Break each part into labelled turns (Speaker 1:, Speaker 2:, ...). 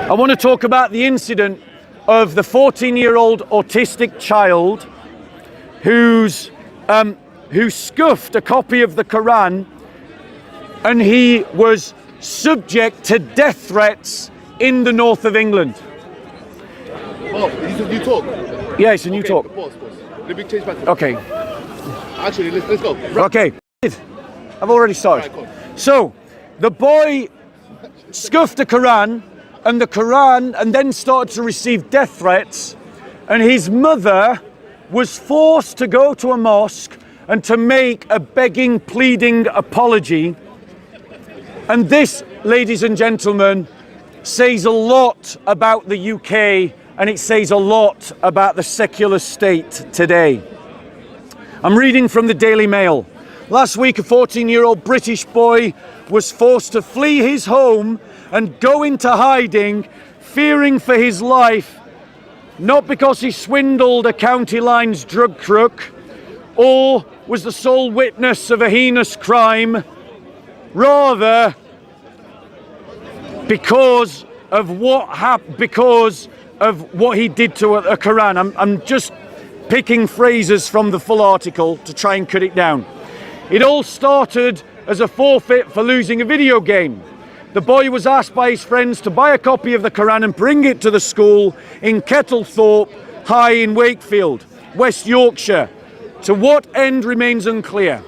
Speaker 1: I want to talk about the incident of the 14-year-old autistic child who scuffed a copy of the Quran, and he was subject to death threats in the north of England.
Speaker 2: Oh, it's a new talk?
Speaker 1: Yeah, it's a new talk.
Speaker 2: Pause. Let me change back.
Speaker 1: Okay.
Speaker 2: Actually, let's go.
Speaker 1: Okay. I've already started.
Speaker 2: Right,
Speaker 1: so, the boy scuffed the Quran, and then started to receive death threats, and his mother was forced to go to a mosque and to make a begging, pleading apology. And this, ladies and gentlemen, says a lot about the UK, and it says a lot about the secular state today. I'm reading from the Daily Mail. Last week, a 14-year-old British boy was forced to flee his home and go into hiding, fearing for his life, not because he swindled a county lines drug crook or was the sole witness of a heinous crime, rather because of what he did to a Quran. I'm just picking phrases from the full article to try and cut it down. It all started as a forfeit for losing a video game. The boy was asked by his friends to buy a copy of the Quran and bring it to the school in Kettlethorpe High in Wakefield, West Yorkshire. To what end remains unclear.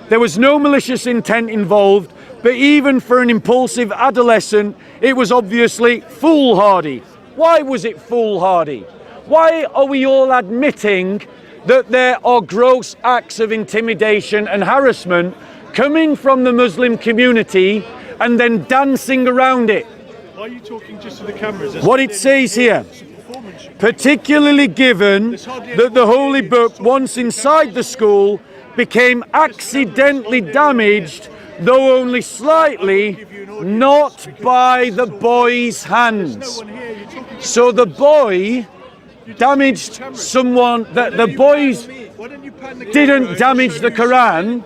Speaker 1: There was no malicious intent involved, but even for an impulsive adolescent, it was obviously foolhardy. Why was it foolhardy? Why are we all admitting that there are gross acts of intimidation and harassment coming from the Muslim community and then dancing around it?
Speaker 3: Why are you talking just to the cameras?
Speaker 1: What it says here, particularly given that the holy book, once inside the school, became accidentally damaged, though only slightly, not by the boy's hands. So the boy damaged someone, that the boys didn't damage the Quran.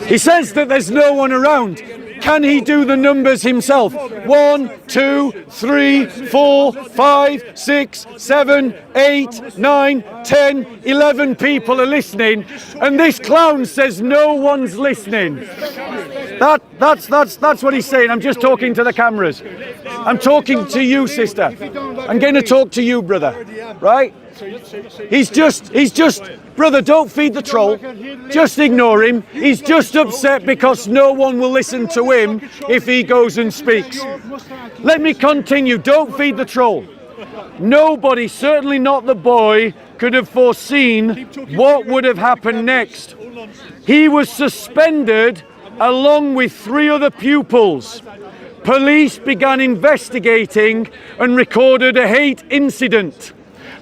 Speaker 1: He says that there's no one around. Can he do the numbers himself? 1, 2, 3, 4, 5, 6, 7, 8, 9, 10, 11 people are listening, and this clown says no one's listening. That's what he's saying. I'm just talking to the cameras. I'm talking to you, sister. I'm going to talk to you, brother. Right? He's just, brother, don't feed the troll. Just ignore him. He's just upset because no one will listen to him if he goes and speaks. Let me continue. Don't feed the troll. Nobody, certainly not the boy, could have foreseen what would have happened next. He was suspended along with 3 other pupils. Police began investigating and recorded a hate incident.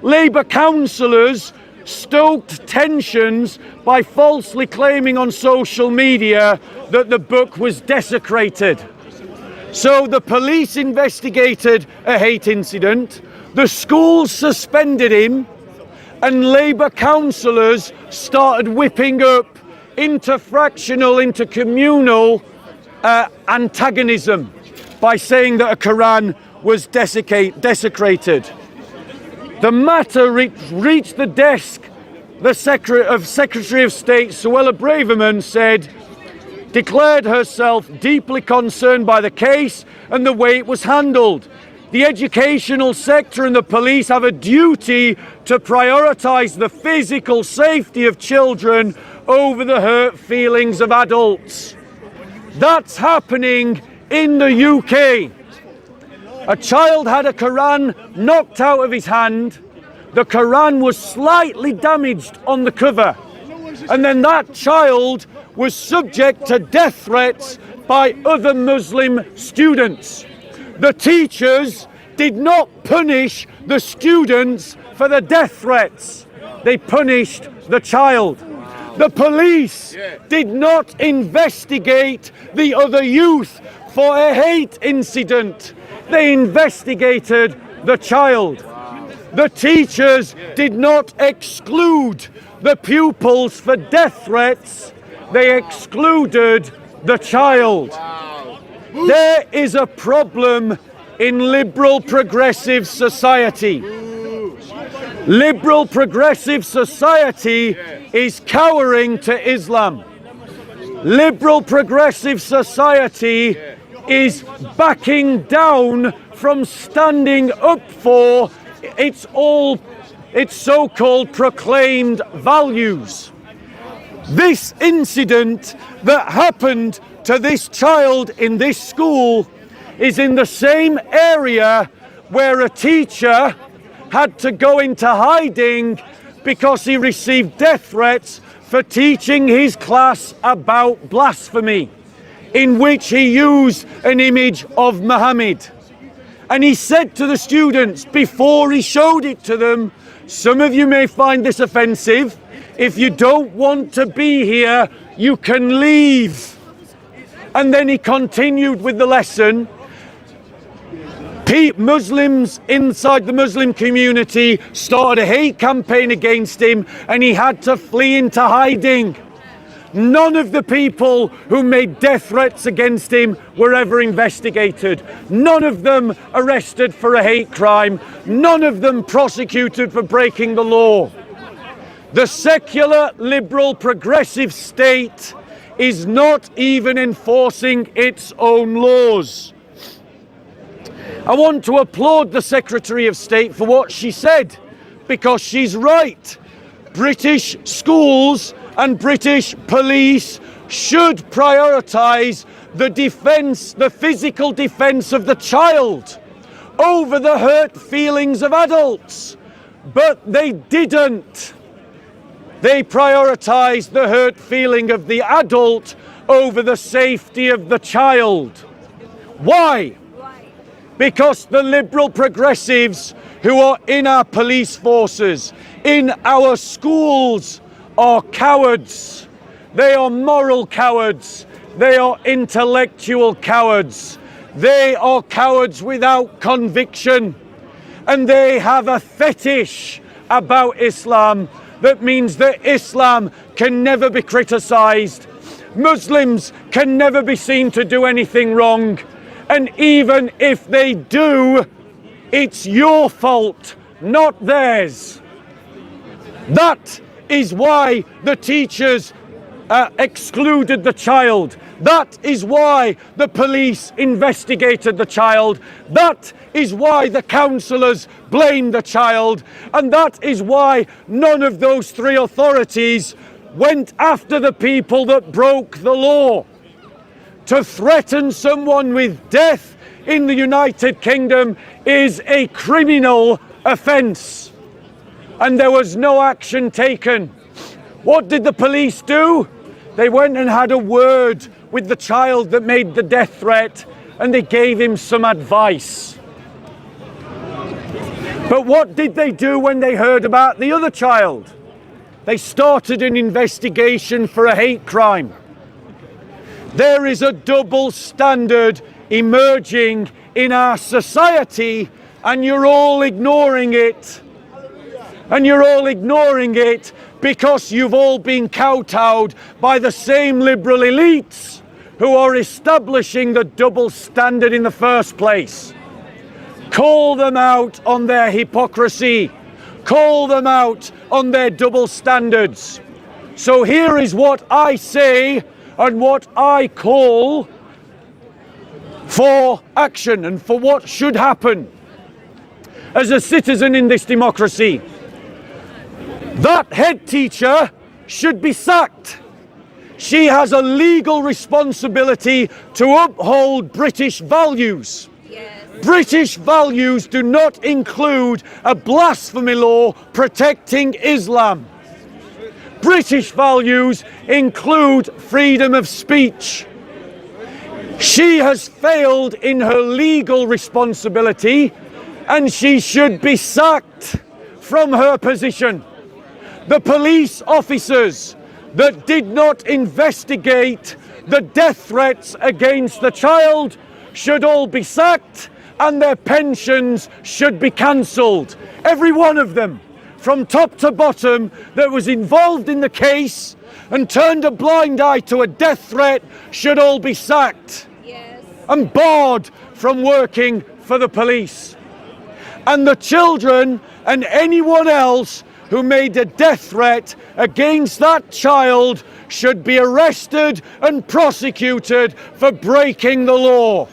Speaker 1: Labour councillors stoked tensions by falsely claiming on social media that the book was desecrated. So the police investigated a hate incident, the school suspended him, and Labour councillors started whipping up interfractional, intercommunal antagonism by saying that a Quran was desecrated. The matter reached the desk. The Secretary of State, Suella Braverman, declared herself deeply concerned by the case and the way it was handled. The educational sector and the police have a duty to prioritise the physical safety of children over the hurt feelings of adults. That's happening in the UK. A child had a Quran knocked out of his hand. The Quran was slightly damaged on the cover. And then that child was subject to death threats by other Muslim students. The teachers did not punish the students for the death threats. They punished the child. The police did not investigate the other youth for a hate incident. They investigated the child. The teachers did not exclude the pupils for death threats. They excluded the child. There is a problem in liberal progressive society. Liberal progressive society is cowering to Islam. Liberal progressive society is backing down from standing up for its so-called proclaimed values. This incident that happened to this child in this school is in the same area where a teacher had to go into hiding because he received death threats for teaching his class about blasphemy, in which he used an image of Muhammad. And he said to the students before he showed it to them, some of you may find this offensive. If you don't want to be here, you can leave. And then he continued with the lesson. Muslims inside the Muslim community started a hate campaign against him and he had to flee into hiding. None of the people who made death threats against him were ever investigated. None of them arrested for a hate crime. None of them prosecuted for breaking the law. The secular, liberal, progressive state is not even enforcing its own laws. I want to applaud the Secretary of State for what she said, because she's right. British schools and British police should prioritise the defence, the physical defence of the child over the hurt feelings of adults. But they didn't. They prioritised the hurt feeling of the adult over the safety of the child. Why? Because the liberal progressives who are in our police forces, in our schools, are cowards. They are moral cowards. They are intellectual cowards. They are cowards without conviction. And they have a fetish about Islam that means that Islam can never be criticised. Muslims can never be seen to do anything wrong. And even if they do, it's your fault, not theirs. That is why the teachers excluded the child. That is why the police investigated the child. That is why the councillors blamed the child. And that is why none of those three authorities went after the people that broke the law. To threaten someone with death in the United Kingdom is a criminal offence. And there was no action taken. What did the police do? They went and had a word with the child that made the death threat, and they gave him some advice. But what did they do when they heard about the other child? They started an investigation for a hate crime. There is a double standard emerging in our society, and you're all ignoring it. And you're all ignoring it because you've all been kowtowed by the same liberal elites who are establishing the double standard in the first place. Call them out on their hypocrisy. Call them out on their double standards. So here is what I say and what I call for action and for what should happen as a citizen in this democracy. That head teacher should be sacked. She has a legal responsibility to uphold British values. Yes. British values do not include a blasphemy law protecting Islam. British values include freedom of speech. She has failed in her legal responsibility and she should be sacked from her position. The police officers that did not investigate the death threats against the child should all be sacked and their pensions should be cancelled. Every one of them, from top to bottom, that was involved in the case and turned a blind eye to a death threat should all be sacked. Yes. And barred from working for the police. And the children and anyone else who made a death threat against that child should be arrested and prosecuted for breaking the law.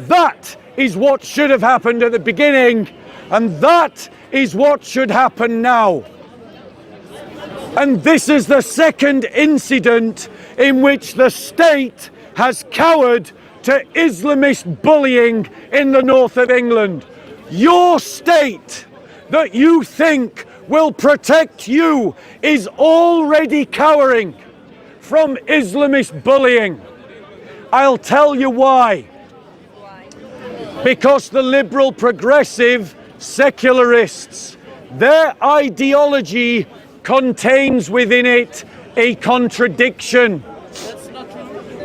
Speaker 1: That is what should have happened at the beginning, and that is what should happen now. And this is the second incident in which the state has cowered to Islamist bullying in the north of England. Your state that you think will protect you is already cowering from Islamist bullying. I'll tell you why. Because the liberal, progressive, secularists, their ideology contains within it a contradiction.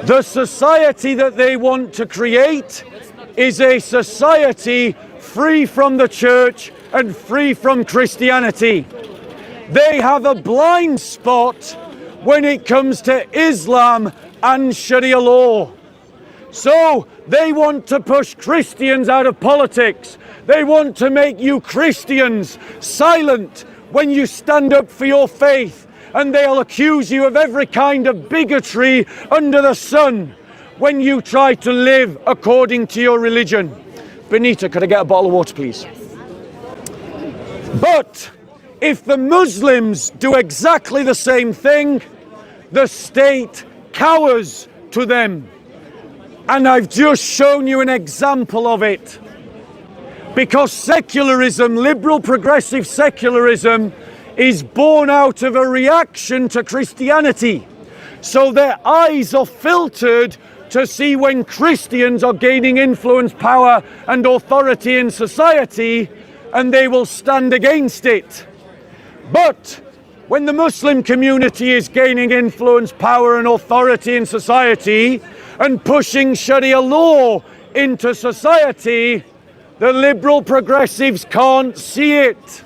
Speaker 1: The society that they want to create is a society free from the church and free from Christianity. They have a blind spot when it comes to Islam and Sharia law. So they want to push Christians out of politics. They want to make you Christians silent when you stand up for your faith. And they'll accuse you of every kind of bigotry under the sun when you try to live according to your religion. Benita, could I get a bottle of water, please? But if the Muslims do exactly the same thing, the state cowers to them. And I've just shown you an example of it. Because secularism, liberal progressive secularism, is born out of a reaction to Christianity. So their eyes are filtered to see when Christians are gaining influence, power and authority in society, and they will stand against it. But when the Muslim community is gaining influence, power and authority in society and pushing Sharia law into society, the liberal progressives can't see it.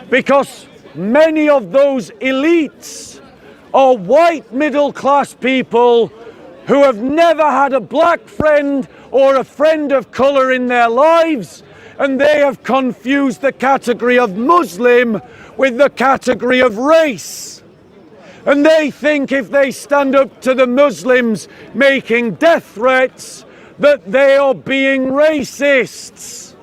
Speaker 1: Because many of those elites are white middle-class people who have never had a black friend or a friend of colour in their lives, and they have confused the category of Muslim with the category of race. And they think if they stand up to the Muslims making death threats, that they are being racists.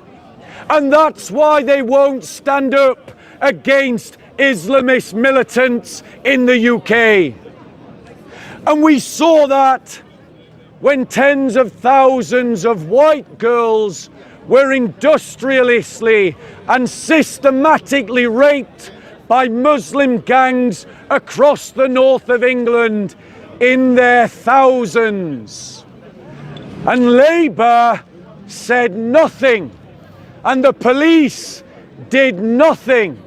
Speaker 1: And that's why they won't stand up against Islamist militants in the UK. And we saw that when tens of thousands of white girls were industrialistly and systematically raped by Muslim gangs across the north of England in their thousands. And Labour said nothing, and the police did nothing.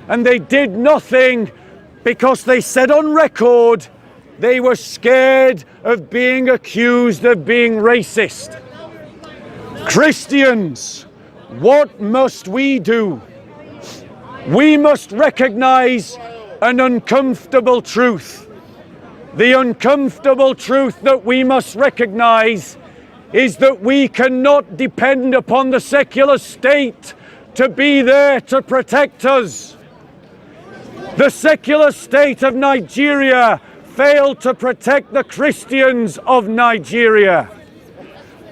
Speaker 1: And they did nothing because they said on record they were scared of being accused of being racist. Christians, what must we do? We must recognize an uncomfortable truth. The uncomfortable truth that we must recognize is that we cannot depend upon the secular state to be there to protect us. The secular state of Nigeria failed to protect the Christians of Nigeria.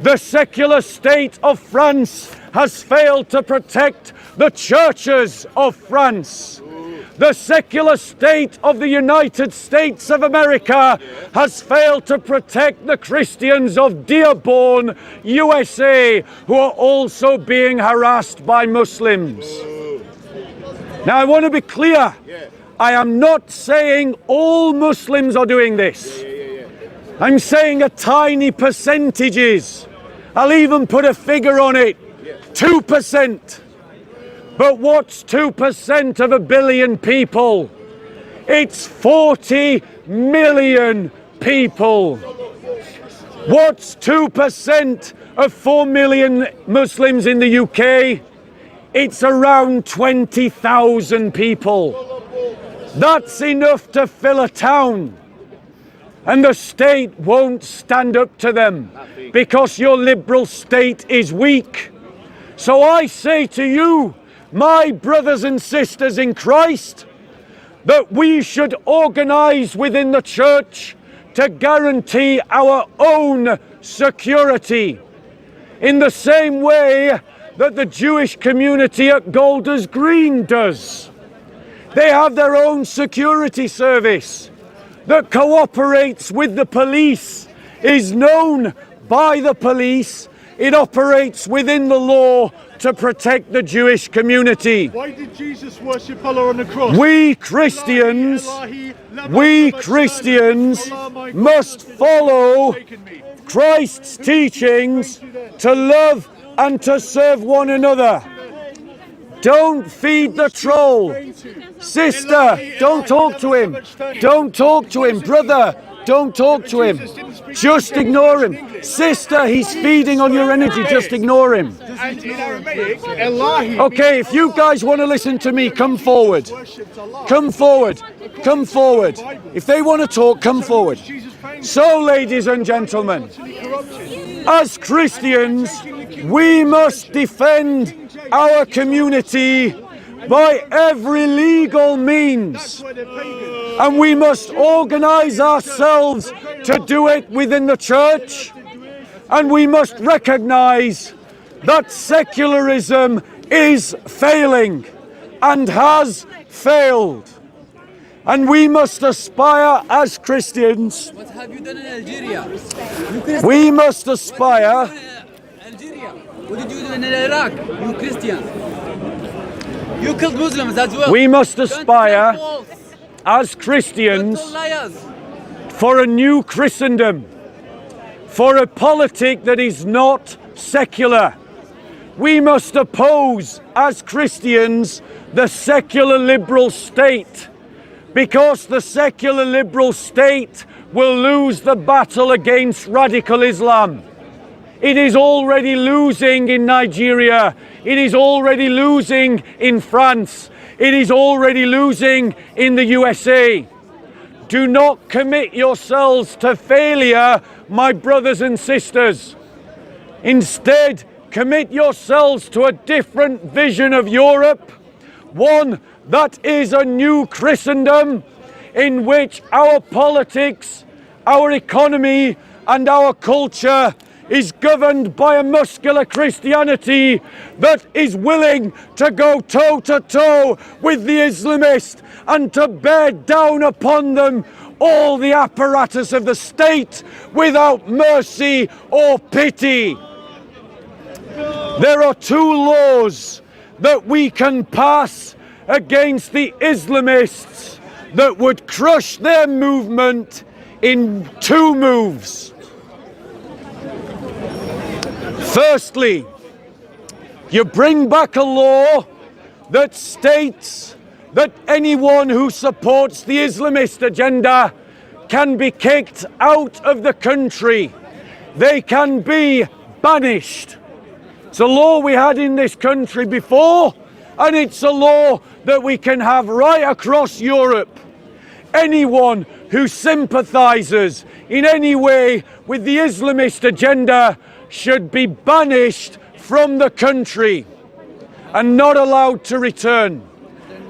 Speaker 1: The secular state of France has failed to protect the churches of France. The secular state of the United States of America has failed to protect the Christians of Dearborn, USA, who are also being harassed by Muslims. Now, I want to be clear. I am not saying all Muslims are doing this. I'm saying a tiny percentages. I'll even put a figure on it. 2%. But what's 2% of 1 billion people? It's 40 million people. What's 2% of 4 million Muslims in the UK? It's around 20,000 people. That's enough to fill a town. And the state won't stand up to them because your liberal state is weak. So I say to you, my brothers and sisters in Christ, that we should organize within the church to guarantee our own security in the same way that the Jewish community at Golders Green does. They have their own security service that cooperates with the police, is known by the police. It operates within the law to protect the Jewish community.
Speaker 3: Why did Jesus worship Allah on the cross?
Speaker 1: We Christians must follow Christ's teachings to love and to serve one another. Don't feed the troll. Sister, don't talk to him. Don't talk to him. Brother, don't talk to him. Just ignore him. Sister, he's feeding on your energy. Just ignore him. Okay, if you guys want to listen to me, come forward. Come forward. Come forward. If they want to talk, come forward. So, ladies and gentlemen, as Christians, we must defend our community by every legal means, and we must organize ourselves to do it within the church, and we must recognize that secularism is failing and has failed, and we must aspire as Christians.
Speaker 4: What have you done in Algeria?
Speaker 1: We must aspire.
Speaker 4: Algeria. What did you do in Iraq? You Christians. You killed Muslims as well.
Speaker 1: We must aspire as Christians for a new Christendom, for a politic that is not secular. We must oppose as Christians the secular liberal state, because the secular liberal state will lose the battle against radical Islam. It is already losing in Nigeria. It is already losing in France. It is already losing in the USA. Do not commit yourselves to failure, my brothers and sisters. Instead, commit yourselves to a different vision of Europe, one that is a new Christendom in which our politics, our economy, and our culture is governed by a muscular Christianity that is willing to go toe-to-toe with the Islamists and to bear down upon them all the apparatus of the state without mercy or pity. There are two laws that we can pass against the Islamists that would crush their movement in two moves. Firstly, you bring back a law that states that anyone who supports the Islamist agenda can be kicked out of the country. They can be banished. It's a law we had in this country before, and it's a law that we can have right across Europe. Anyone who sympathizes in any way with the Islamist agenda should be banished from the country and not allowed to return.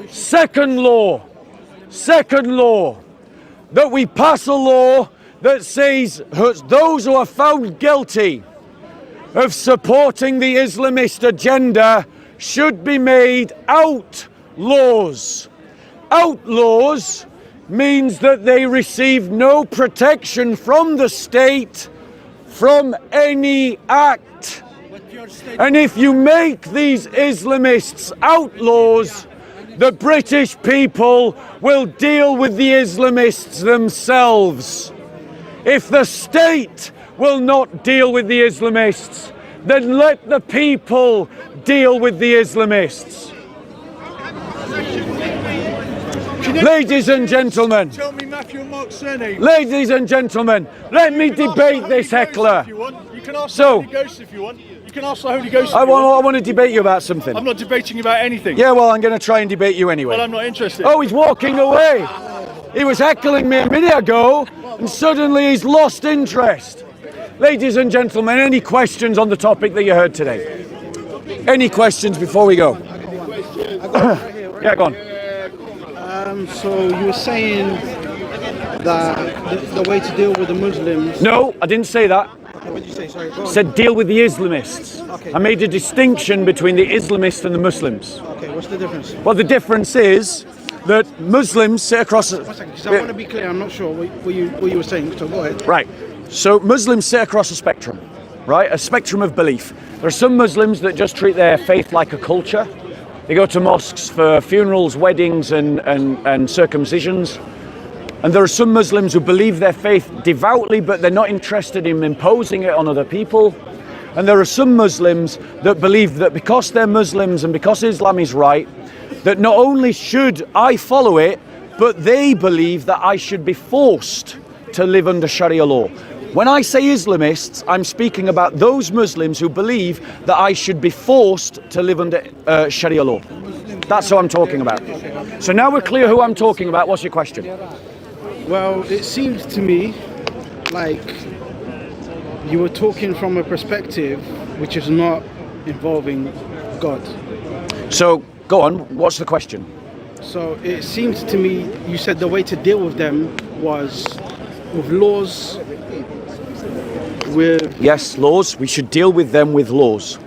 Speaker 1: Second law, that we pass a law that says those who are found guilty of supporting the Islamist agenda should be made outlaws. Outlaws means that they receive no protection from the state from any act. And if you make these Islamists outlaws, the British people will deal with the Islamists themselves. If the state will not deal with the Islamists, then let the people deal with the Islamists. Ladies and gentlemen,
Speaker 3: Tell me Matthew and Mark's surname.
Speaker 1: ladies and gentlemen, let me debate this heckler.
Speaker 3: You can ask
Speaker 1: So-
Speaker 3: the Holy Ghost if you want. You can ask the Holy Ghost if
Speaker 1: I
Speaker 3: you want.
Speaker 1: want to debate you about something.
Speaker 3: I'm not debating about anything.
Speaker 1: Yeah, well, I'm going to try and debate you
Speaker 3: Well,
Speaker 1: anyway.
Speaker 3: I'm not interested.
Speaker 1: Oh, he's walking away. He was heckling me a minute ago, and suddenly he's lost interest. Ladies and gentlemen, any questions on the topic that you heard today? Any questions before we go? Yeah, go on.
Speaker 5: So you were saying that the way to deal with the Muslims.
Speaker 1: No, I didn't say that.
Speaker 5: Okay, what did you say? Sorry. Go on.
Speaker 1: Said deal with the Islamists.
Speaker 5: Okay.
Speaker 1: I made a distinction between the Islamists and the Muslims.
Speaker 5: Okay, what's the difference?
Speaker 1: Well, the difference is that Muslims sit across.
Speaker 5: One second, because I want to be clear. I'm not sure what you were saying. So go ahead.
Speaker 1: Right. So Muslims sit across a spectrum, right? A spectrum of belief. There are some Muslims that just treat their faith like a culture. They go to mosques for funerals, weddings, and circumcisions. And there are some Muslims who believe their faith devoutly, but they're not interested in imposing it on other people. And there are some Muslims that believe that because they're Muslims and because Islam is right, that not only should I follow it, but they believe that I should be forced to live under Sharia law. When I say Islamists, I'm speaking about those Muslims who believe that I should be forced to live under Sharia law. That's who I'm talking about. So now we're clear who I'm talking about. What's your question?
Speaker 5: Well, it seems to me like you were talking from a perspective which is not involving God.
Speaker 1: So go on. What's the question?
Speaker 5: So it seems to me you said the way to deal with them was with laws.
Speaker 1: Yes, laws. We should deal with them with laws.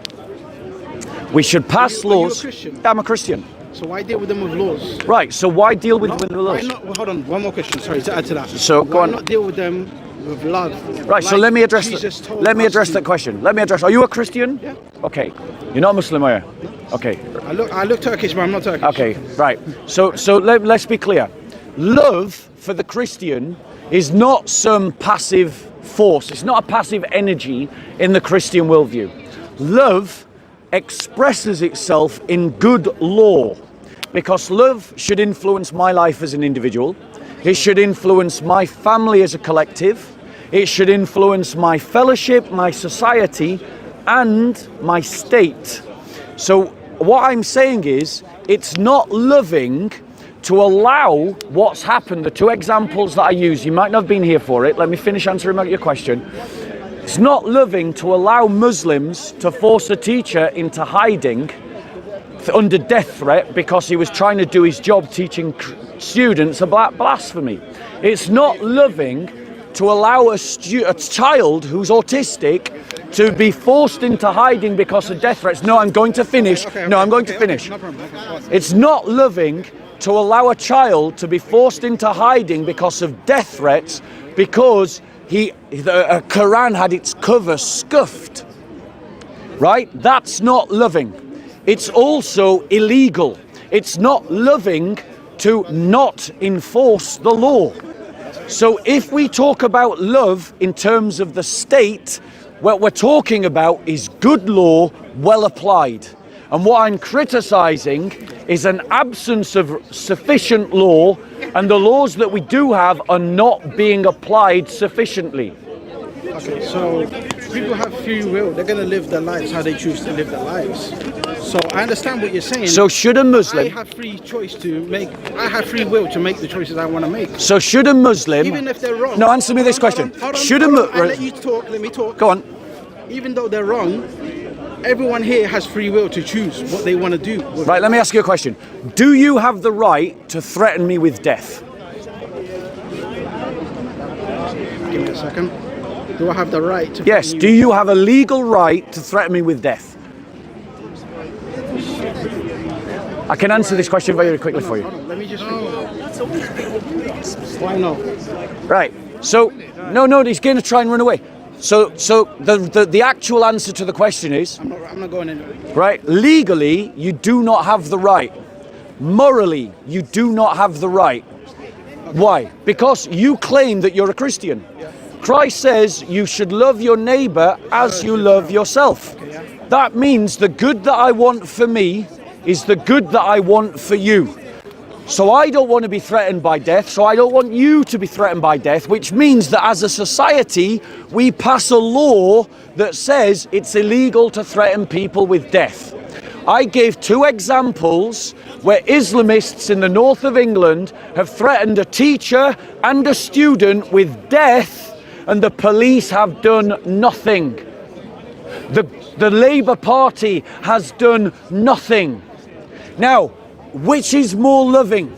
Speaker 1: We should pass
Speaker 5: Are you a
Speaker 1: laws.
Speaker 5: Christian?
Speaker 1: I'm a Christian.
Speaker 5: So why deal with them with laws?
Speaker 1: Right. So why deal with
Speaker 5: Why
Speaker 1: laws?
Speaker 5: not, well, hold on, one more question. Sorry to add to that.
Speaker 1: So, go
Speaker 5: why
Speaker 1: on.
Speaker 5: not deal with them with love?
Speaker 1: Right. So
Speaker 5: Like
Speaker 1: let me address.
Speaker 5: Jesus told
Speaker 1: Let me
Speaker 5: us
Speaker 1: address
Speaker 5: to.
Speaker 1: that question. Let me address. Are you a Christian?
Speaker 5: Yeah.
Speaker 1: Okay. You're not Muslim, are you? Okay.
Speaker 5: I look Turkish, but I'm not Turkish.
Speaker 1: Okay. Right. So let's be clear. Love for the Christian is not some passive force. It's not a passive energy in the Christian worldview. Love expresses itself in good law, because love should influence my life as an individual. It should influence my family as a collective. It should influence my fellowship, my society, and my state. So what I'm saying is, it's not loving to allow what's happened. The two examples that I use, you might not have been here for it. Let me finish answering your question. It's not loving to allow Muslims to force a teacher into hiding under death threat because he was trying to do his job teaching students about blasphemy. It's not loving to allow a child who's autistic to be forced into hiding because of death threats. No, I'm going to finish. I'm going to finish.
Speaker 5: No problem.
Speaker 1: It's not loving to allow a child to be forced into hiding because of death threats because the Quran had its cover scuffed. Right? That's not loving. It's also illegal. It's not loving to not enforce the law. So if we talk about love in terms of the state, what we're talking about is good law well applied. And what I'm criticizing is an absence of sufficient law, and the laws that we do have are not being applied sufficiently.
Speaker 5: Okay, so people have free will. They're going to live their lives how they choose to live their lives. So I understand what you're saying.
Speaker 1: So should a Muslim...
Speaker 5: I have free will to make the choices I want to make.
Speaker 1: So should a Muslim...
Speaker 5: Even if they're wrong.
Speaker 1: No, answer me this question. Should a Muslim...
Speaker 5: Let you talk, let me talk.
Speaker 1: Go on.
Speaker 5: Even though they're wrong, everyone here has free will to choose what they want to do.
Speaker 1: Right, let me ask you a question. Do you have the right to threaten me with death?
Speaker 5: Give me a second. Do I have the right to...
Speaker 1: Yes, do you have a legal right to threaten me with death? I can answer this question very quickly for you.
Speaker 5: Hold on, let me just... Why not?
Speaker 1: Right, so, no, he's going to try and run away. So the actual answer to the question is...
Speaker 5: I'm not going anywhere.
Speaker 1: Right, legally, you do not have the right. Morally, you do not have the right. Why? Because you claim that you're a Christian. Christ says you should love your neighbor as you love yourself. That means the good that I want for me is the good that I want for you. So I don't want to be threatened by death, so I don't want you to be threatened by death, which means that as a society, we pass a law that says it's illegal to threaten people with death. I gave two examples where Islamists in the north of England have threatened a teacher and a student with death, and the police have done nothing. The Labour Party has done nothing. Now, which is more loving?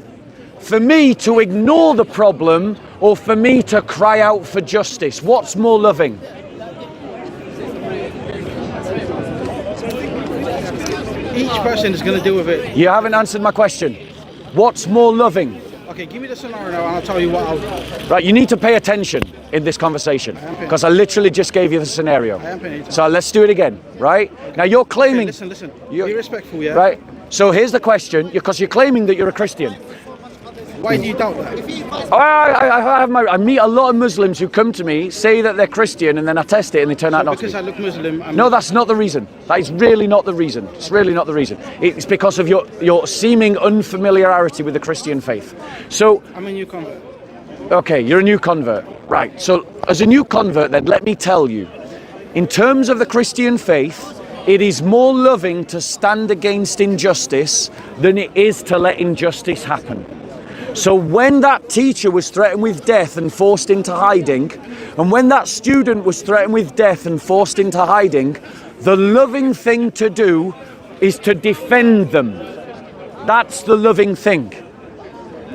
Speaker 1: For me to ignore the problem or for me to cry out for justice? What's more loving?
Speaker 5: Each person is going to deal with it.
Speaker 1: You haven't answered my question. What's more loving?
Speaker 5: Okay, give me the scenario now and I'll tell you what I'll do.
Speaker 1: Right, you need to pay attention in this conversation because I literally just gave you the scenario.
Speaker 5: I am paying attention.
Speaker 1: So let's do it again, right? Now you're claiming...
Speaker 5: Okay, listen.
Speaker 1: You're-
Speaker 5: Be respectful, yeah?
Speaker 1: Right, so here's the question, because you're claiming that you're a Christian.
Speaker 5: Why do you doubt that?
Speaker 1: I meet a lot of Muslims who come to me, say that they're Christian, and then I test it and they turn out not to
Speaker 5: Because
Speaker 1: be.
Speaker 5: I look Muslim.
Speaker 1: No, that's not the reason. That is really not the reason. It's really not the reason. It's because of your seeming unfamiliarity with the Christian faith. So,
Speaker 5: I'm a new convert.
Speaker 1: okay, you're a new convert. Right, so as a new convert then, let me tell you, in terms of the Christian faith, it is more loving to stand against injustice than it is to let injustice happen. So when that teacher was threatened with death and forced into hiding, and when that student was threatened with death and forced into hiding, the loving thing to do is to defend them. That's the loving thing.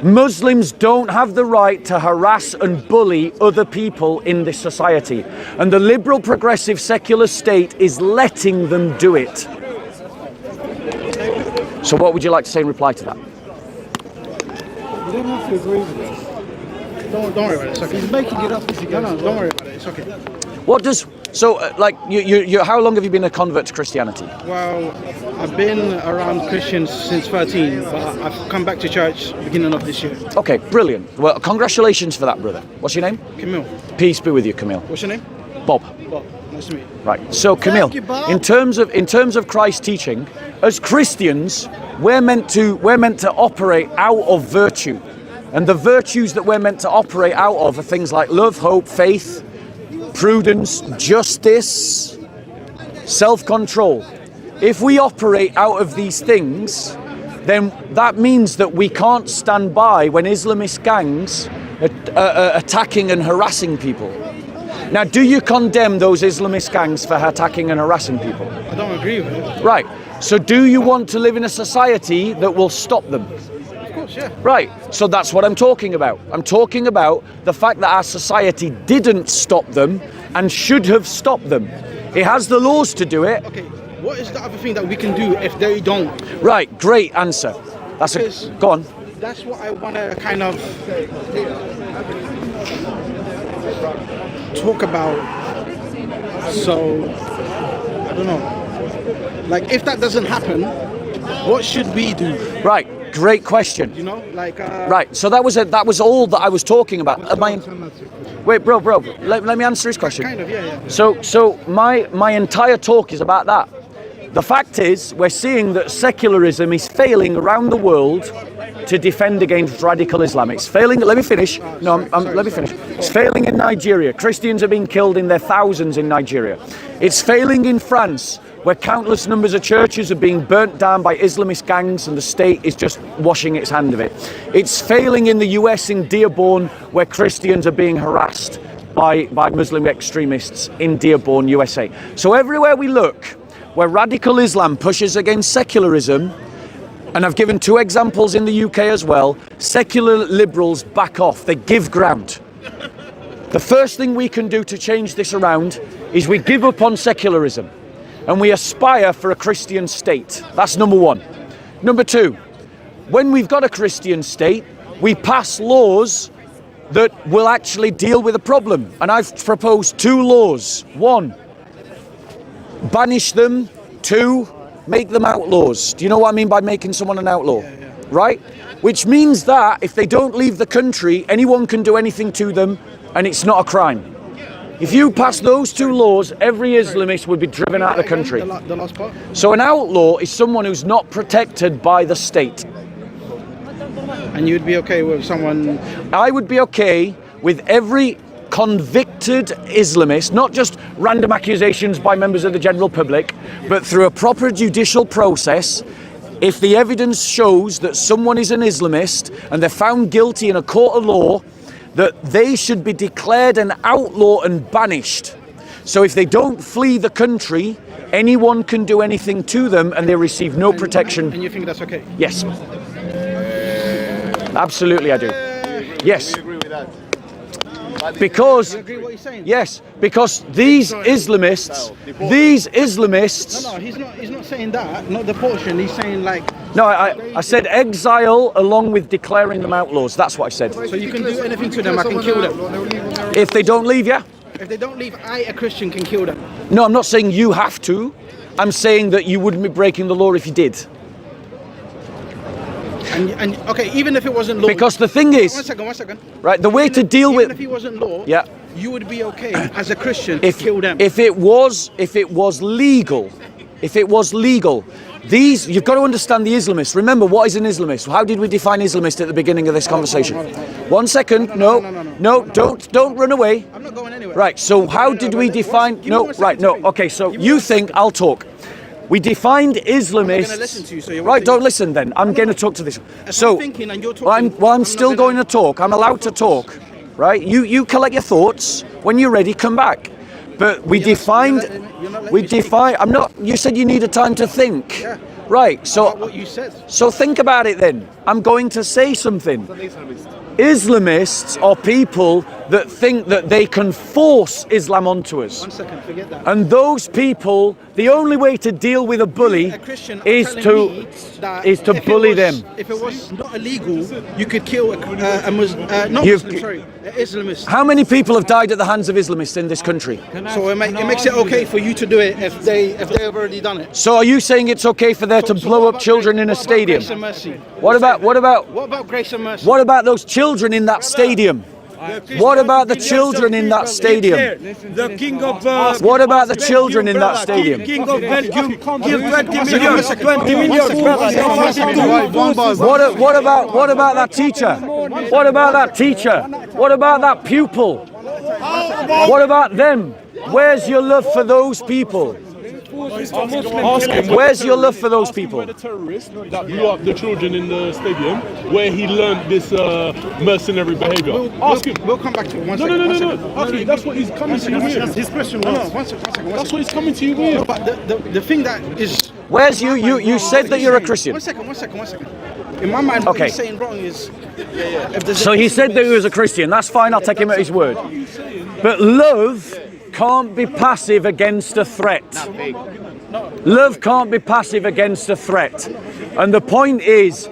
Speaker 1: Muslims don't have the right to harass and bully other people in this society. And the liberal, progressive, secular state is letting them do it. So what would you like to say in reply to that?
Speaker 5: You don't have to agree with it. Don't worry about it. It's okay.
Speaker 6: He's making it up as he goes.
Speaker 5: No, don't worry about it. It's okay.
Speaker 1: What does... So, like, you how long have you been a convert to Christianity?
Speaker 5: Well, I've been around Christians since 13, but I've come back to church beginning of this year.
Speaker 1: Okay, brilliant. Well, congratulations for that, brother. What's your name?
Speaker 5: Camille,
Speaker 1: Peace be with you, Camille.
Speaker 5: what's your name?
Speaker 1: Bob.
Speaker 5: Bob. Nice to meet you.
Speaker 1: Right. So, Camille,
Speaker 6: you, Bob.
Speaker 1: in terms of Christ's teaching, as Christians, we're meant to operate out of virtue, and the virtues that we're meant to operate out of are things like love, hope, faith, prudence, justice, self-control. If we operate out of these things, then that means that we can't stand by when Islamist gangs are attacking and harassing people. Now, do you condemn those Islamist gangs for attacking and harassing people?
Speaker 5: I don't agree with it.
Speaker 1: Right. So do you want to live in a society that will stop them?
Speaker 5: Of course, yeah.
Speaker 1: Right. So that's what I'm talking about. I'm talking about the fact that our society didn't stop them and should have stopped them. It has the laws to do it.
Speaker 5: Okay, what is the other thing that we can do if they don't?
Speaker 1: Right. Great answer. That's
Speaker 5: Because-
Speaker 1: Go on.
Speaker 5: That's what I want to kind of talk about. So, I don't know. Like, if that doesn't happen, what should we do?
Speaker 1: Right. Great question.
Speaker 5: You know, like.
Speaker 1: Right. So that was all that I was talking about. Wait, bro. Let me answer his question.
Speaker 5: Kind of, yeah.
Speaker 1: So my entire talk is about that. The fact is, we're seeing that secularism is failing around the world to defend against radical Islam. It's failing. Let me finish. Let me finish. It's failing in Nigeria. Christians are being killed in their thousands in Nigeria. It's failing in France, where countless numbers of churches are being burnt down by Islamist gangs and the state is just washing its hand of it. It's failing in the US in Dearborn, where Christians are being harassed by Muslim extremists in Dearborn, USA. So everywhere we look, where radical Islam pushes against secularism, and I've given 2 examples in the UK as well, secular liberals back off, they give ground. The first thing we can do to change this around is we give up on secularism and we aspire for a Christian state. That's number 1. Number 2, when we've got a Christian state, we pass laws that will actually deal with the problem. And I've proposed 2 laws. 1, banish them. 2, make them outlaws. Do you know what I mean by making someone an outlaw? Yeah. Right? Which means that if they don't leave the country, anyone can do anything to them and it's not a crime. If you pass those 2 laws, every Islamist would be driven out of the country.
Speaker 5: The last part?
Speaker 1: So an outlaw is someone who's not protected by the state.
Speaker 5: And you'd be okay with someone.
Speaker 1: I would be okay with every convicted Islamist, not just random accusations by members of the general public, but through a proper judicial process. If the evidence shows that someone is an Islamist and they're found guilty in a court of law, that they should be declared an outlaw and banished. So if they don't flee the country, anyone can do anything to them and they receive no protection.
Speaker 5: And you think that's okay?
Speaker 1: Yes. Absolutely, I do. Yes.
Speaker 2: We agree with that.
Speaker 1: Because,
Speaker 5: You agree what he's saying?
Speaker 1: yes, because these Islamists,
Speaker 5: No, he's not saying that. Not deportation. He's saying like.
Speaker 1: no, I said exile along with declaring them outlaws. That's what I said.
Speaker 5: So you can do anything to them. I can kill them.
Speaker 1: If they don't leave, yeah.
Speaker 5: If they don't leave, I, a Christian, can kill them.
Speaker 1: No, I'm not saying you have to. I'm saying that you wouldn't be breaking the law if you did.
Speaker 5: And okay, even if it wasn't law.
Speaker 1: Because the thing is,
Speaker 5: One second.
Speaker 1: right, the way to deal
Speaker 5: Even if
Speaker 1: with,
Speaker 5: it wasn't law,
Speaker 1: yeah,
Speaker 5: you would be okay as a Christian to
Speaker 1: if
Speaker 5: kill them.
Speaker 1: if it was legal, these, you've got to understand the Islamists. Remember, what is an Islamist? How did we define Islamist at the beginning of this conversation? 1 second, no, don't run away.
Speaker 5: I'm not going anywhere.
Speaker 1: Right, so how did we define, no, right, no, okay, so you think, I'll talk. We defined Islamists.
Speaker 5: gonna listen to you, so you're
Speaker 1: right,
Speaker 5: wasting-
Speaker 1: don't listen then. I'm going to talk to this.
Speaker 5: If
Speaker 1: So,
Speaker 5: I'm thinking and you're talking,
Speaker 1: I'm still
Speaker 5: not
Speaker 1: going
Speaker 5: gonna-
Speaker 1: to talk. I'm allowed to talk, right? You collect your thoughts. When you're ready, come back. But we defined,
Speaker 5: you're not letting
Speaker 1: we
Speaker 5: me speak.
Speaker 1: define. I'm not. You said you needed time to think.
Speaker 5: Yeah.
Speaker 1: Right.
Speaker 5: About
Speaker 1: So,
Speaker 5: what you said.
Speaker 1: so think about it then. I'm going to say something. Islamists are people that think that they can force Islam onto us.
Speaker 5: 1 second, forget that.
Speaker 1: And those people, the only way to deal with a bully
Speaker 5: A Christian are
Speaker 1: is
Speaker 5: telling me
Speaker 1: to
Speaker 5: that
Speaker 1: is to
Speaker 5: if it
Speaker 1: bully
Speaker 5: was-
Speaker 1: them.
Speaker 5: If it was not illegal, you could kill a Muslim, not
Speaker 1: You've-
Speaker 5: Muslim, sorry, an Islamist.
Speaker 1: How many people have died at the hands of Islamists in this country?
Speaker 5: So it makes it okay for you to do it if they have already done it.
Speaker 1: So are you saying it's okay for there to
Speaker 5: So
Speaker 1: blow
Speaker 5: what
Speaker 1: up
Speaker 5: about
Speaker 1: children in a
Speaker 5: what about
Speaker 1: stadium?
Speaker 5: Grace and mercy?
Speaker 1: What about
Speaker 5: What about grace and mercy?
Speaker 1: what about those children in that stadium? What about the children in that stadium?
Speaker 6: The king of
Speaker 1: What about the children in that stadium?
Speaker 6: King of Belgium give 20 million. 20 million.
Speaker 1: What about that teacher? What about that teacher? What about that pupil? What about them? Where's your love for those people?
Speaker 7: Ask him
Speaker 1: Where's your love for those people?
Speaker 7: where the terrorist that blew up the children in the stadium, where he learned this mercenary behavior. Ask him.
Speaker 5: We'll come back to it. One
Speaker 7: No,
Speaker 5: second.
Speaker 7: no,
Speaker 5: one
Speaker 7: no,
Speaker 5: second.
Speaker 7: no. Okay, that's what he's coming to you with.
Speaker 5: His question was. No, one second.
Speaker 7: That's what he's coming to you with.
Speaker 5: But the thing that is.
Speaker 1: Where's you said that you're a Christian.
Speaker 5: One second. In my mind, what
Speaker 1: Okay.
Speaker 5: he's saying wrong is. If there's
Speaker 1: So he said that he was a Christian. That's fine. I'll take him at his word. But love can't be passive against a threat. Love can't be passive against a threat. And the point is,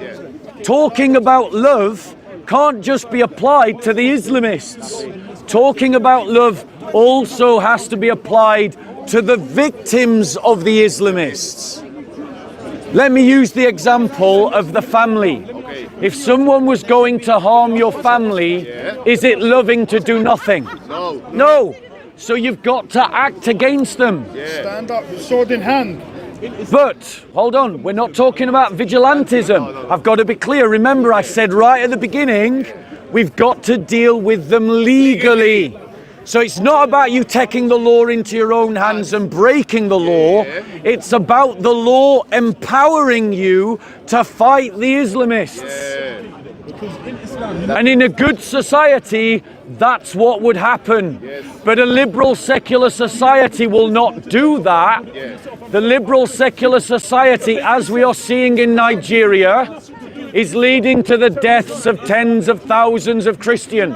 Speaker 1: talking about love can't just be applied to the Islamists. Talking about love also has to be applied to the victims of the Islamists. Let me use the example of the family. If someone was going to harm your family, is it loving to do nothing?
Speaker 2: No.
Speaker 1: No. So you've got to act against them.
Speaker 3: Stand up, sword in hand.
Speaker 1: But, hold on, we're not talking about vigilantism. I've got to be clear. Remember, I said right at the beginning, we've got to deal with them legally. So it's not about you taking the law into your own hands and breaking the law. It's about the law empowering you to fight the Islamists. And in a good society, that's what would happen. But a liberal secular society will not do that. The liberal secular society, as we are seeing in Nigeria, is leading to the deaths of tens of thousands of Christians.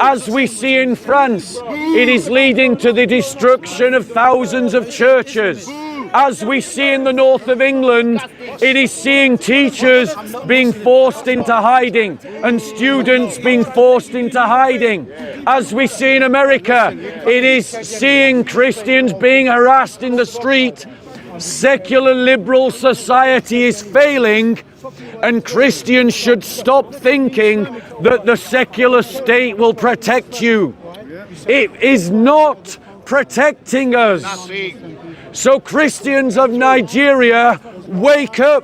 Speaker 1: As we see in France, it is leading to the destruction of thousands of churches. As we see in the north of England, it is seeing teachers being forced into hiding and students being forced into hiding. As we see in America, it is seeing Christians being harassed in the street. Secular liberal society is failing, and Christians should stop thinking that the secular state will protect you. It is not protecting us. So Christians of Nigeria, wake up.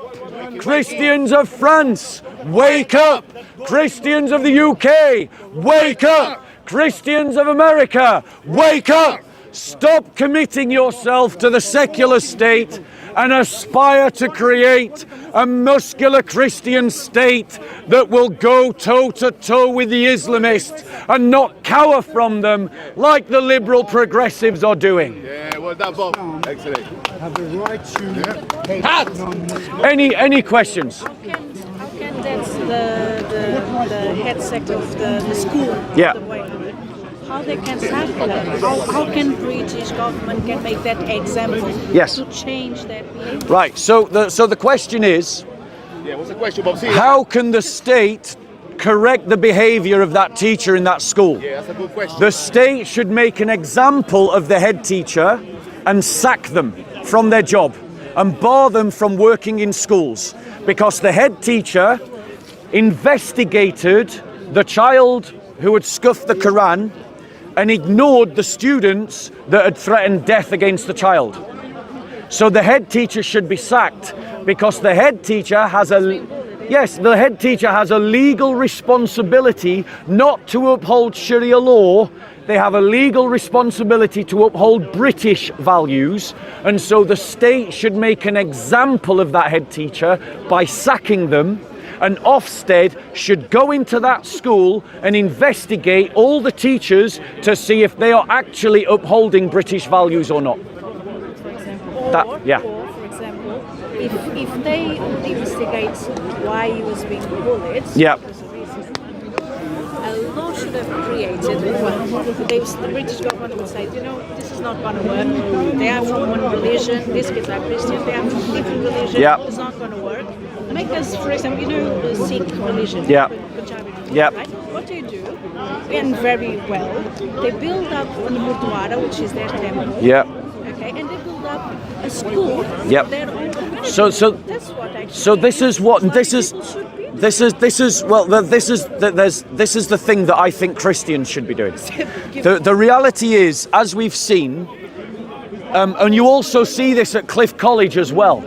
Speaker 1: Christians of France, wake up. Christians of the UK, wake up. Christians of America, wake up. Stop committing yourself to the secular state and aspire to create a muscular Christian state that will go toe-to-toe with the Islamists and not cower from them like the liberal progressives are doing.
Speaker 2: Yeah, well done, Bob. Excellent.
Speaker 3: Have the right to hate
Speaker 1: Any questions?
Speaker 8: How can that's the head sect of the school?
Speaker 1: Yeah.
Speaker 8: The way, how they can sack them? How can British government can make that example?
Speaker 1: Yes.
Speaker 8: To change that behavior?
Speaker 1: Right, so the question is,
Speaker 2: Yeah, what's the question, Bob? See,
Speaker 1: how can the state correct the behavior of that teacher in that school?
Speaker 2: yeah, that's a good question.
Speaker 1: The state should make an example of the head teacher and sack them from their job and bar them from working in schools, because the head teacher investigated the child who had scuffed the Quran and ignored the students that had threatened death against the child. So the head teacher should be sacked, because the head teacher has the head teacher has a legal responsibility not to uphold Sharia law. They have a legal responsibility to uphold British values, and so the state should make an example of that head teacher by sacking them, and Ofsted should go into that school and investigate all the teachers to see if they are actually upholding British values or not.
Speaker 8: Or, for example, if they investigate why he was being bullied,
Speaker 1: Yeah.
Speaker 8: a law should have created. Well, the British government would say, this is not going to work. They are from one religion. These kids are Christian. They are from different religion.
Speaker 1: Yeah.
Speaker 8: It's not going to work. Make us, for example, the Sikh religion.
Speaker 1: Yeah.
Speaker 8: Punjabi religion,
Speaker 1: Yeah.
Speaker 8: right? What they do, and very well, they build up the Gurdwara, which is their temple.
Speaker 1: Yeah.
Speaker 8: Okay, and they build up a school.
Speaker 1: Yep.
Speaker 8: Their own community.
Speaker 1: So
Speaker 8: That's what actually.
Speaker 1: so this is what this is the thing that I think Christians should be doing. The reality is, as we've seen, and you also see this at Cliff College as well.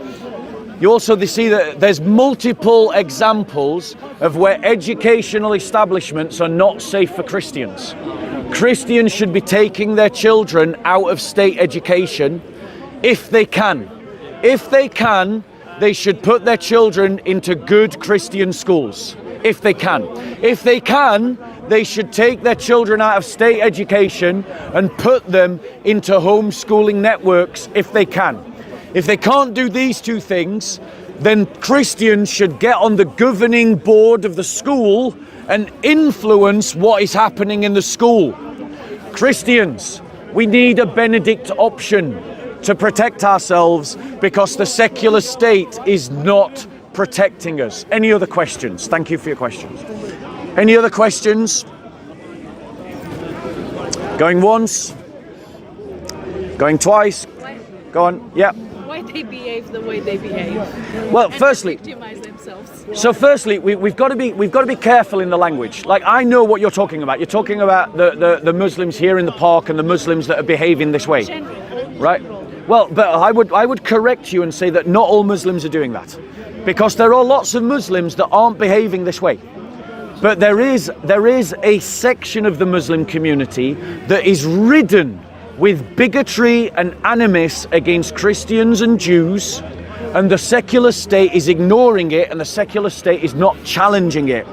Speaker 1: You also see that there's multiple examples of where educational establishments are not safe for Christians. Christians should be taking their children out of state education if they can. If they can, they should put their children into good Christian schools. If they can. If they can, they should take their children out of state education and put them into homeschooling networks if they can. If they can't do these two things, then Christians should get on the governing board of the school and influence what is happening in the school. Christians, we need a Benedict option to protect ourselves, because the secular state is not protecting us. Any other questions? Thank you for your questions. Any other questions? Going once? Going twice? Go on. Yeah.
Speaker 8: Why they behave the way they behave?
Speaker 1: Well,
Speaker 8: And
Speaker 1: firstly,
Speaker 8: victimize themselves.
Speaker 1: so firstly, we've got to be careful in the language. Like, I know what you're talking about. You're talking about the Muslims here in the park and the Muslims that are behaving this way, right? Well, but I would correct you and say that not all Muslims are doing that, because there are lots of Muslims that aren't behaving this way. But there is a section of the Muslim community that is ridden with bigotry and animus against Christians and Jews, and the secular state is ignoring it, and the secular state is not challenging it.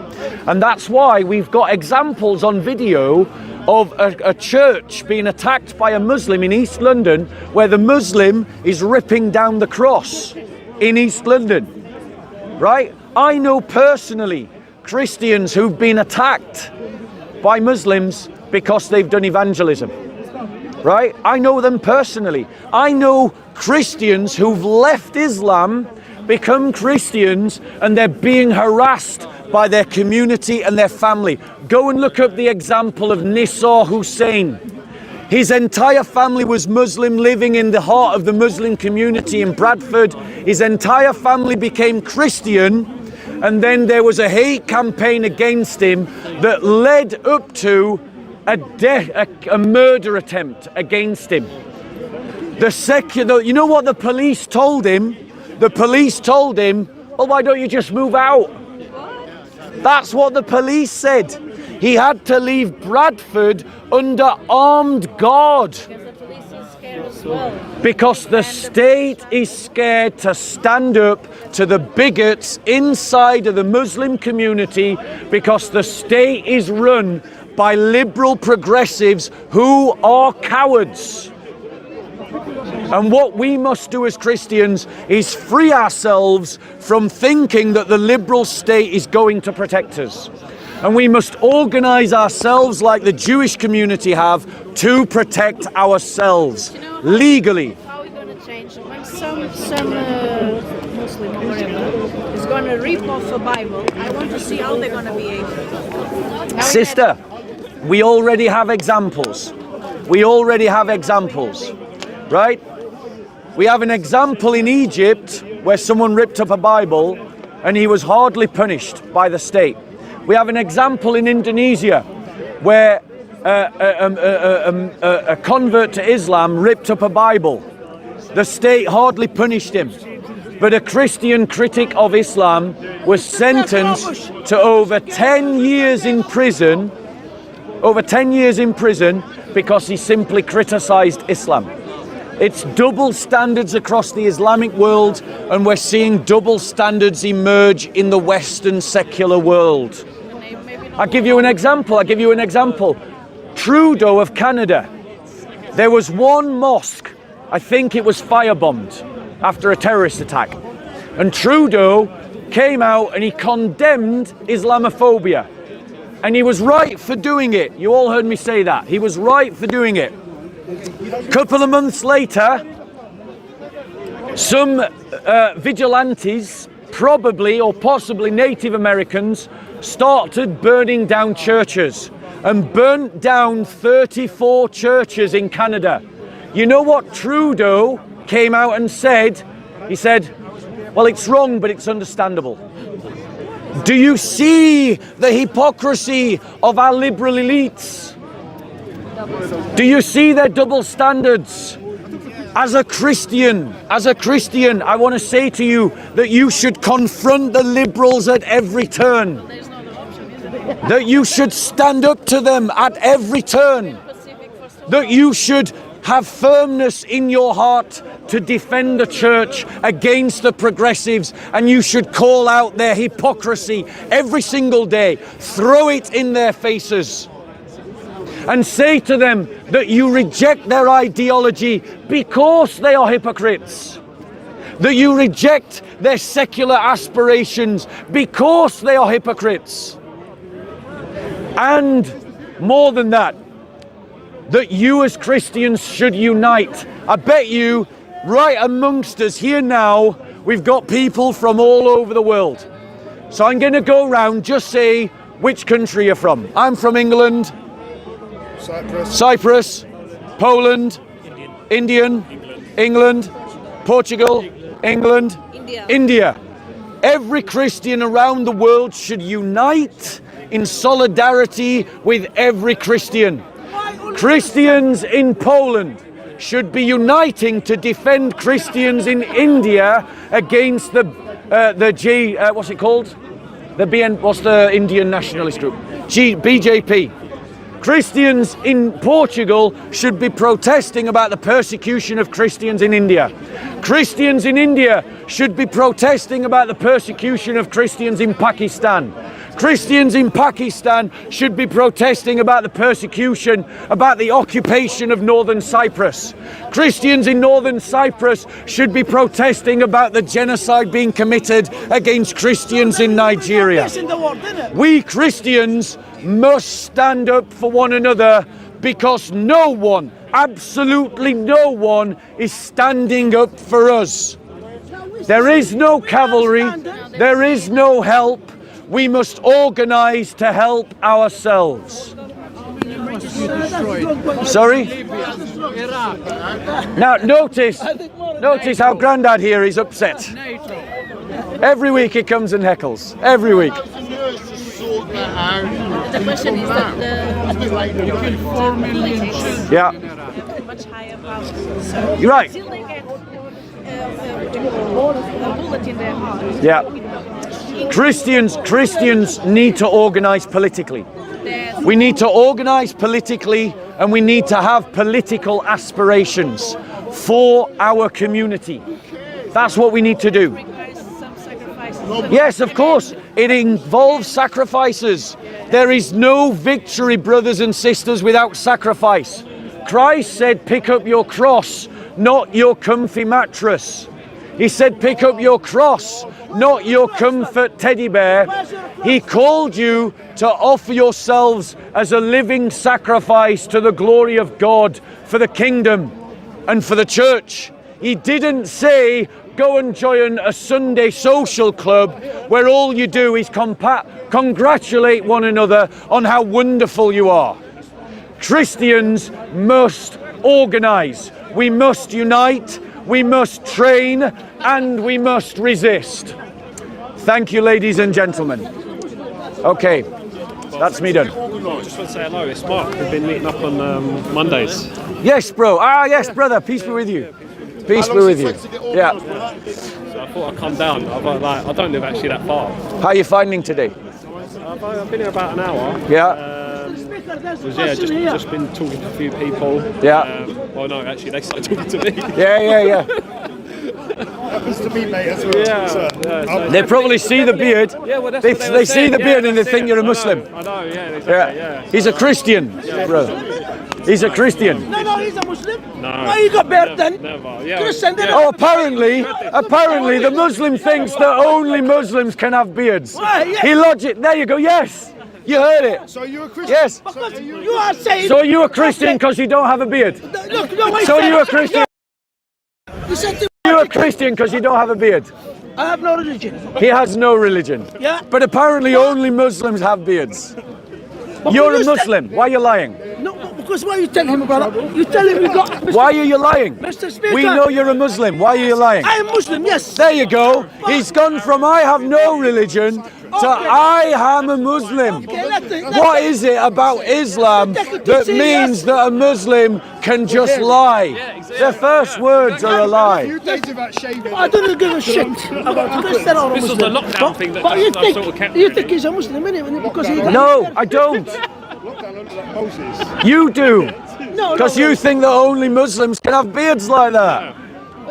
Speaker 1: And that's why we've got examples on video of a church being attacked by a Muslim in East London, where the Muslim is ripping down the cross in East London, right? I know personally Christians who've been attacked by Muslims because they've done evangelism. Right? I know them personally. I know Christians who've left Islam, become Christians, and they're being harassed by their community and their family. Go and look up the example of Nisar Hussain. His entire family was Muslim, living in the heart of the Muslim community in Bradford. His entire family became Christian, and then there was a hate campaign against him that led up to a murder attempt against him. You know what the police told him? The police told him, "Oh, why don't you just move out?" That's what the police said. He had to leave Bradford under armed guard.
Speaker 8: Because the police as well.
Speaker 1: Because the state is scared to stand up to the bigots inside of the Muslim community, because the state is run by liberal progressives who are cowards. And what we must do as Christians is free ourselves from thinking that the liberal state is going to protect us. And we must organize ourselves like the Jewish community have to protect ourselves legally.
Speaker 8: How are we going to change? When some Muslim or whatever is going to rip off a Bible, I want to see how they're going to behave.
Speaker 1: Sister, we already have examples. We already have examples, right? We have an example in Egypt where someone ripped up a Bible and he was hardly punished by the state. We have an example in Indonesia where a convert to Islam ripped up a Bible. The state hardly punished him, but a Christian critic of Islam was sentenced to over 10 years in prison, because he simply criticized Islam. It's double standards across the Islamic world, and we're seeing double standards emerge in the Western secular world. I'll give you an example. Trudeau of Canada. There was one mosque, I think it was firebombed after a terrorist attack. And Trudeau came out and he condemned Islamophobia. And he was right for doing it. You all heard me say that. He was right for doing it. A couple of months later, some vigilantes, probably or possibly Native Americans, started burning down churches and burnt down 34 churches in Canada. You know what Trudeau came out and said? He said, well, it's wrong, but it's understandable. Do you see the hypocrisy of our liberal elites? Do you see their double standards? As a Christian, I want to say to you that you should confront the liberals at every turn. That you should stand up to them at every turn. That you should have firmness in your heart to defend the church against the progressives, and you should call out their hypocrisy every single day. Throw it in their faces and say to them that you reject their ideology because they are hypocrites. That you reject their secular aspirations because they are hypocrites. And more than that, that you as Christians should unite. I bet you right amongst us here now, we've got people from all over the world. So I'm going to go around, just say which country you're from. I'm from England. Cyprus, Poland, Indian, England, Portugal, England, India. Every Christian around the world should unite in solidarity with every Christian. Christians in Poland should be uniting to defend Christians in India against what's it called? What's the Indian nationalist group? BJP. Christians in Portugal should be protesting about the persecution of Christians in India. Christians in India should be protesting about the persecution of Christians in Pakistan. Christians in Pakistan should be protesting about the persecution, about the occupation of Northern Cyprus. Christians in Northern Cyprus should be protesting about the genocide being committed against Christians in Nigeria. We Christians must stand up for one another, because no one, absolutely no one, is standing up for us. There is no cavalry, there is no help. We must organize to help ourselves. Sorry? Now notice how Grandad here is upset. Every week he comes and heckles. Every week.
Speaker 8: The question is that
Speaker 1: Yeah.
Speaker 8: much higher power. So
Speaker 1: You're right.
Speaker 8: Until they get a bullet in their heart.
Speaker 1: Yeah. Christians need to organize politically. We need to organize politically, and we need to have political aspirations for our community. That's what we need to do.
Speaker 8: Requires some sacrifices.
Speaker 1: Yes, of course, it involves sacrifices. There is no victory, brothers and sisters, without sacrifice. Christ said, pick up your cross, not your comfy mattress. He said, pick up your cross, not your comfort teddy bear. He called you to offer yourselves as a living sacrifice to the glory of God for the kingdom and for the church. He didn't say, go and join a Sunday social club where all you do is congratulate one another on how wonderful you are. Christians must organize. We must unite. We must train, and we must resist. Thank you, ladies and gentlemen. Okay, that's me done.
Speaker 9: Just want to say hello, it's Mark. We've been meeting up on Mondays.
Speaker 1: Yes, bro. Yes, brother. Peace be with you. Peace be with you. Yeah.
Speaker 9: So I thought I'd come down. I don't live actually that far.
Speaker 1: How are you finding today?
Speaker 9: I've been here about an hour.
Speaker 1: Yeah.
Speaker 9: Just been talking to a few people.
Speaker 1: Yeah.
Speaker 9: Well, no, actually, they started talking to me.
Speaker 1: Yeah.
Speaker 3: Happens to me, mate, as well.
Speaker 1: They probably see the beard.
Speaker 9: Yeah, well, that's
Speaker 1: They
Speaker 9: what they were
Speaker 1: see
Speaker 9: saying.
Speaker 1: the beard
Speaker 9: Yeah,
Speaker 1: and they
Speaker 9: that's
Speaker 1: think
Speaker 9: it.
Speaker 1: you're a Muslim.
Speaker 9: I know, yeah, exactly, yeah.
Speaker 1: He's a Christian, brother. He's a Christian.
Speaker 6: No, he's a Muslim.
Speaker 9: No.
Speaker 6: Why you got beard then?
Speaker 9: Never, yeah.
Speaker 6: Christian, then.
Speaker 1: Oh, apparently the Muslim thinks that only Muslims can have beards.
Speaker 6: Why, yes.
Speaker 1: He logic. There you go. Yes, you heard it.
Speaker 3: So you're a Christian?
Speaker 1: Yes.
Speaker 6: Because you are saying.
Speaker 1: So you're a Christian because you don't have a beard.
Speaker 6: Look, no, wait.
Speaker 1: So you're a Christian.
Speaker 6: You said to
Speaker 1: You're a Christian because you don't have a beard.
Speaker 6: I have no religion.
Speaker 1: He has no religion.
Speaker 6: Yeah.
Speaker 1: But apparently only Muslims have beards. You're a Muslim. Why are you lying?
Speaker 6: No, because why you tell him, brother? You tell him you got. Mr.
Speaker 1: Why are you lying?
Speaker 6: Mr. Speaker.
Speaker 1: We know you're a Muslim. Why are you lying?
Speaker 6: I am Muslim, yes.
Speaker 1: There you go. He's gone from I have no religion to I am a Muslim.
Speaker 6: Okay,
Speaker 1: What is it about Islam that means that a Muslim can just lie? Their first words are a
Speaker 3: A
Speaker 1: lie.
Speaker 3: few days without shaving.
Speaker 6: I don't give a shit about Christian or a
Speaker 9: This was
Speaker 6: Muslim.
Speaker 9: the lockdown thing that
Speaker 6: But you
Speaker 9: I've sort of kept
Speaker 6: think
Speaker 9: really.
Speaker 6: he's a Muslim, innit? Because he.
Speaker 1: No, I don't. You do.
Speaker 6: No,
Speaker 1: Because you think that only Muslims can have beards like that.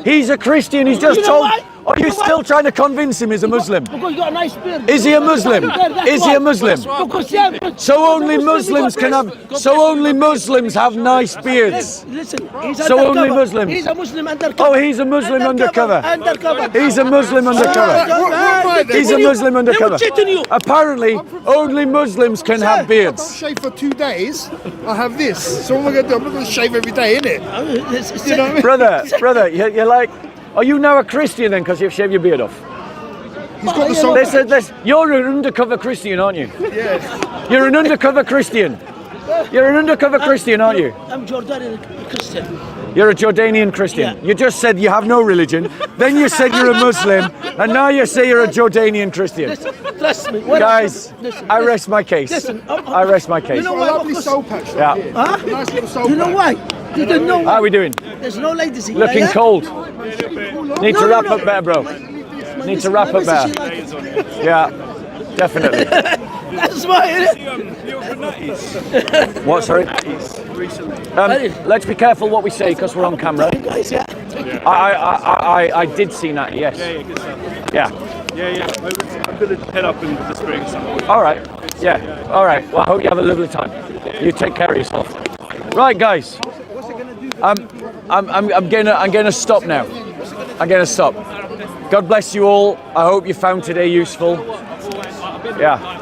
Speaker 1: He's a Christian. He's just
Speaker 6: You know
Speaker 1: told.
Speaker 6: why?
Speaker 1: Are you
Speaker 6: You know why?
Speaker 1: still trying to convince him he's a Muslim?
Speaker 6: Because you got a nice beard.
Speaker 1: Is he a Muslim?
Speaker 6: Yeah, that's
Speaker 1: Is he
Speaker 6: why.
Speaker 1: a Muslim?
Speaker 6: Because yeah, but-
Speaker 1: So only
Speaker 6: Muslim,
Speaker 1: Muslims
Speaker 6: he
Speaker 1: can
Speaker 6: got
Speaker 1: have.
Speaker 6: beard.
Speaker 1: So only Muslims have nice beards.
Speaker 6: Listen, he's
Speaker 1: So only
Speaker 6: undercover.
Speaker 1: Muslims.
Speaker 6: He's a Muslim undercover.
Speaker 1: Oh, he's a Muslim undercover.
Speaker 6: Undercover.
Speaker 1: He's a Muslim undercover. He's a Muslim undercover.
Speaker 6: They were cheating you.
Speaker 1: Apparently, only Muslims can have
Speaker 3: I don't
Speaker 1: beards.
Speaker 3: shave for 2 days. I have this. So what am I going to do? I'm not going to shave every day, innit? You know what I mean?
Speaker 1: Brother, you're like, are you now a Christian then because you've shaved your beard off?
Speaker 3: He's got the soul.
Speaker 1: You're an undercover Christian, aren't you? Yes. You're an undercover Christian. You're an undercover Christian, aren't you?
Speaker 6: I'm Jordanian Christian.
Speaker 1: You're a Jordanian Christian.
Speaker 6: Yeah.
Speaker 1: You just said you have no religion, then you said you're a Muslim, and now you say you're a Jordanian Christian.
Speaker 6: Listen, trust me.
Speaker 1: Guys,
Speaker 6: listen,
Speaker 1: I rest my case.
Speaker 6: Listen,
Speaker 1: I rest my case.
Speaker 6: You know
Speaker 3: A
Speaker 6: why?
Speaker 3: lovely
Speaker 6: Because-
Speaker 3: soul patch.
Speaker 1: Yeah.
Speaker 6: Huh?
Speaker 3: Nice little soul
Speaker 6: You know
Speaker 3: patch.
Speaker 6: why? You don't know
Speaker 1: How are we doing?
Speaker 6: There's no ladies here.
Speaker 1: Looking
Speaker 6: yeah?
Speaker 1: cold. Need to
Speaker 6: No,
Speaker 1: wrap
Speaker 6: no.
Speaker 1: up better, bro.
Speaker 6: My
Speaker 1: Need to
Speaker 6: missus-
Speaker 1: wrap
Speaker 6: my
Speaker 1: up
Speaker 6: missus,
Speaker 1: better.
Speaker 6: she like it.
Speaker 1: Yeah, definitely.
Speaker 6: That's why, innit?
Speaker 1: What, sorry? Let's be careful what we say because we're on camera.
Speaker 6: Guys, yeah.
Speaker 1: I did see that, yes. Yeah.
Speaker 7: I'm going to head up in the spring.
Speaker 1: All right. Yeah. All right. Well, I hope you have a lovely time. You take care of yourself. Right, guys. I'm gonna stop now. I'm gonna stop. God bless you all. I hope you found today useful. Yeah.